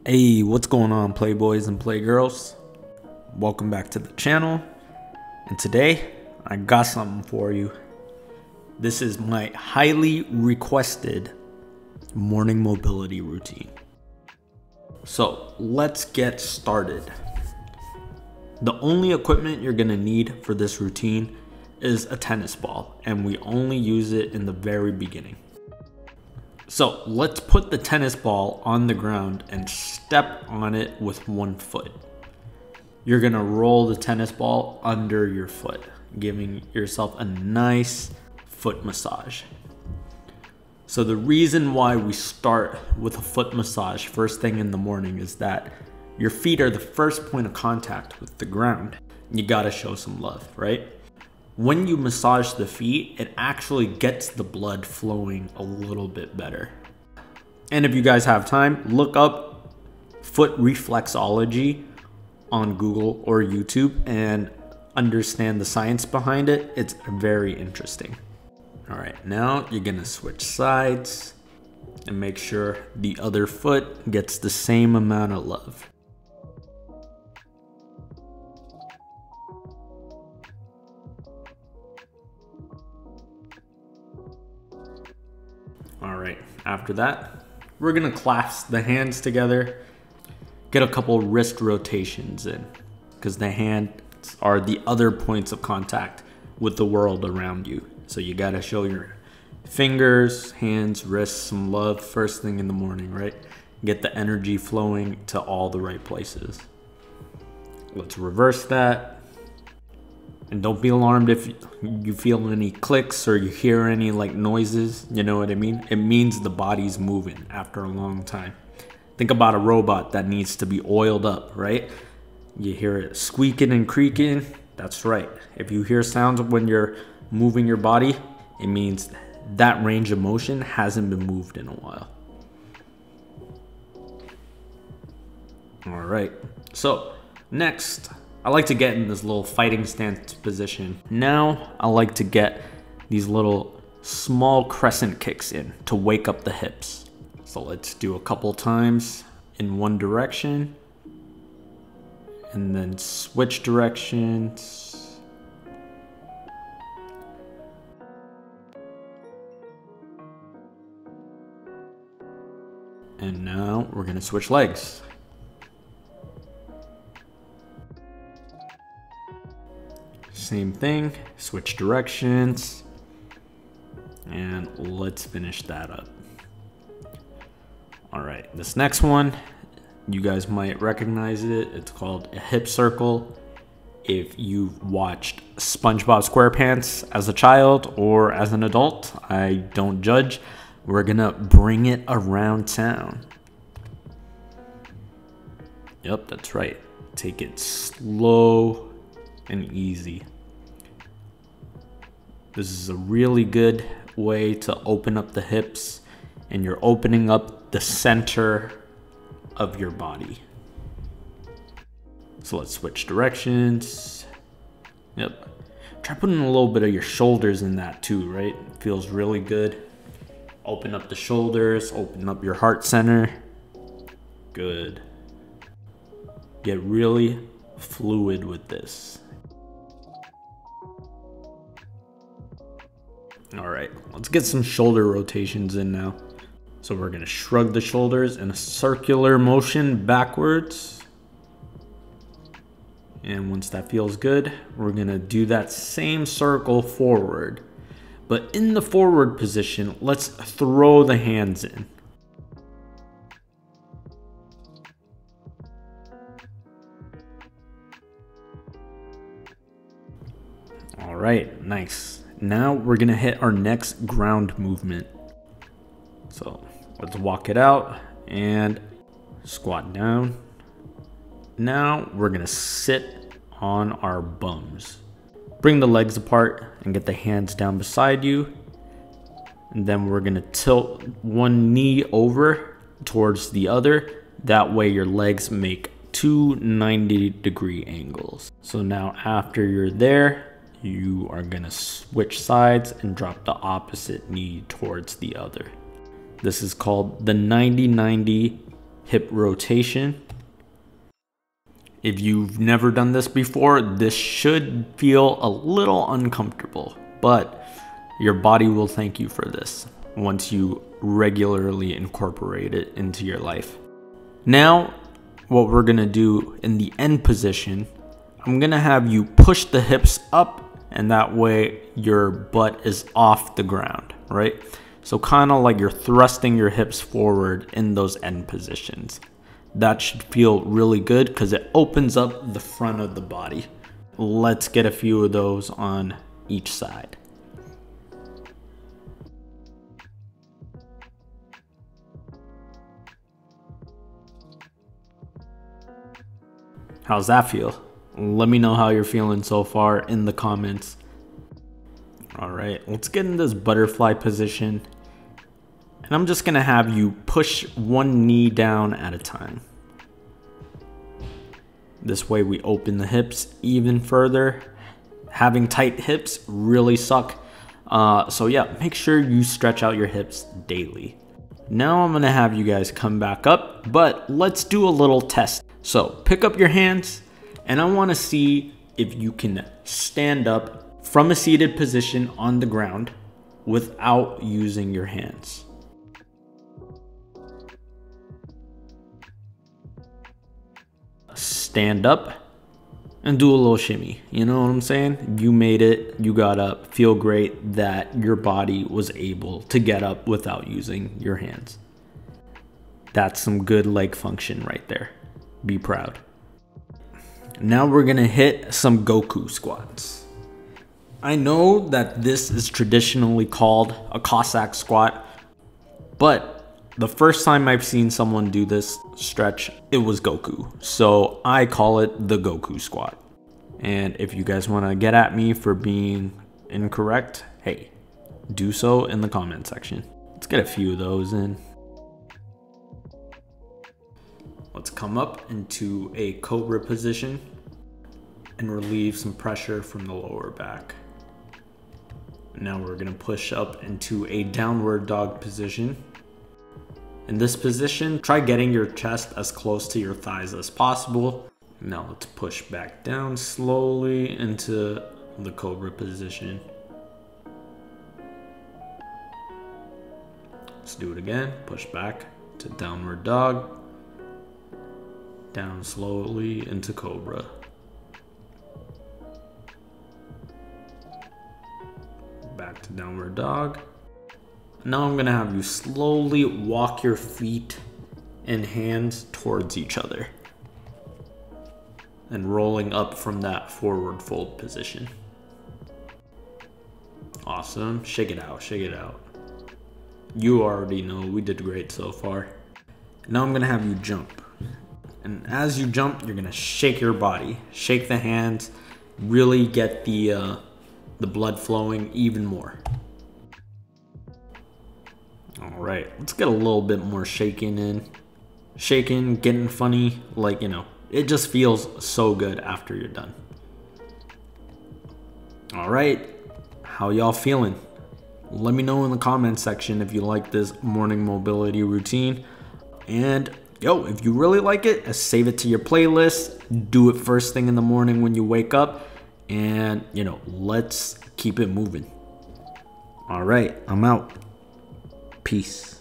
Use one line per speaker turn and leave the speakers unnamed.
Hey, what's going on, playboys and playgirls? Welcome back to the channel. And today I got something for you. This is my highly requested morning mobility routine. So let's get started. The only equipment you're gonna need for this routine is a tennis ball, and we only use it in the very beginning. So let's put the tennis ball on the ground and step on it with one foot. You're gonna roll the tennis ball under your foot, giving yourself a nice foot massage. So the reason why we start with a foot massage first thing in the morning is that your feet are the first point of contact with the ground. You gotta show some love, right? When you massage the feet, it actually gets the blood flowing a little bit better. And if you guys have time, look up foot reflexology on Google or YouTube and understand the science behind it. It's very interesting. All right, now you're gonna switch sides and make sure the other foot gets the same amount of love. All right, after that, we're gonna clasp the hands together, get a couple wrist rotations in, because the hands are the other points of contact with the world around you. So you gotta show your fingers, hands, wrists some love first thing in the morning, right? Get the energy flowing to all the right places. Let's reverse that. And don't be alarmed if you feel any clicks or you hear any like noises, you know what I mean? It means the body's moving after a long time. Think about a robot that needs to be oiled up, right? You hear it squeaking and creaking, that's right. If you hear sounds when you're moving your body, it means that range of motion hasn't been moved in a while. All right, so next, I like to get in this little fighting stance position. Now I like to get these little small crescent kicks in to wake up the hips. So let's do a couple times in one direction and then switch directions. And now we're gonna switch legs. Same thing, switch directions, and let's finish that up. All right, this next one, you guys might recognize it. It's called a hip circle. If you've watched SpongeBob SquarePants as a child or as an adult, I don't judge. We're gonna bring it around town. Yep, that's right. Take it slow and easy. This is a really good way to open up the hips, and you're opening up the center of your body. So let's switch directions. Yep. Try putting a little bit of your shoulders in that too, right? It feels really good. Open up the shoulders, open up your heart center. Good. Get really fluid with this. All right, let's get some shoulder rotations in now. So we're gonna shrug the shoulders in a circular motion backwards. And once that feels good, we're gonna do that same circle forward. But in the forward position, let's throw the hands in. All right, nice. Now we're gonna hit our next ground movement. So let's walk it out and squat down. Now we're gonna sit on our bums. Bring the legs apart and get the hands down beside you. And then we're gonna tilt one knee over towards the other. That way your legs make two 90-degree angles. So now after you're there, you are gonna switch sides and drop the opposite knee towards the other. This is called the 90-90 hip rotation. If you've never done this before, this should feel a little uncomfortable, but your body will thank you for this once you regularly incorporate it into your life. Now, what we're gonna do in the end position, I'm gonna have you push the hips up, and that way your butt is off the ground, right? So kind of like you're thrusting your hips forward in those end positions. That should feel really good because it opens up the front of the body. Let's get a few of those on each side. How's that feel? Let me know how you're feeling so far in the comments. All right, let's get in this butterfly position. And I'm just gonna have you push one knee down at a time. This way we open the hips even further. Having tight hips really suck. So yeah, make sure you stretch out your hips daily. Now I'm gonna have you guys come back up, but let's do a little test. So pick up your hands, and I wanna see if you can stand up from a seated position on the ground without using your hands. Stand up and do a little shimmy. You know what I'm saying? You made it, you got up. Feel great that your body was able to get up without using your hands. That's some good leg function right there. Be proud. Now we're gonna hit some Goku squats. I know that this is traditionally called a Cossack squat, but the first time I've seen someone do this stretch, it was Goku. So I call it the Goku squat. And if you guys want to get at me for being incorrect, hey, do so in the comment section. Let's get a few of those in. Let's come up into a cobra position and relieve some pressure from the lower back. Now we're going to push up into a downward dog position. In this position, try getting your chest as close to your thighs as possible. Now let's push back down slowly into the cobra position. Let's do it again. Push back to downward dog. Down slowly into cobra. Back to downward dog. Now I'm gonna have you slowly walk your feet and hands towards each other and rolling up from that forward fold position. Awesome. Shake it out, shake it out. You already know we did great so far. Now I'm gonna have you jump. And as you jump, you're gonna shake your body, shake the hands, really get the blood flowing even more. All right, let's get a little bit more shaking in. Shaking, getting funny, like, you know, it just feels so good after you're done. All right, how y'all feeling? Let me know in the comment section if you like this morning mobility routine. And yo, if you really like it, save it to your playlist. Do it first thing in the morning when you wake up. And, you know, let's keep it moving. All right, I'm out. Peace.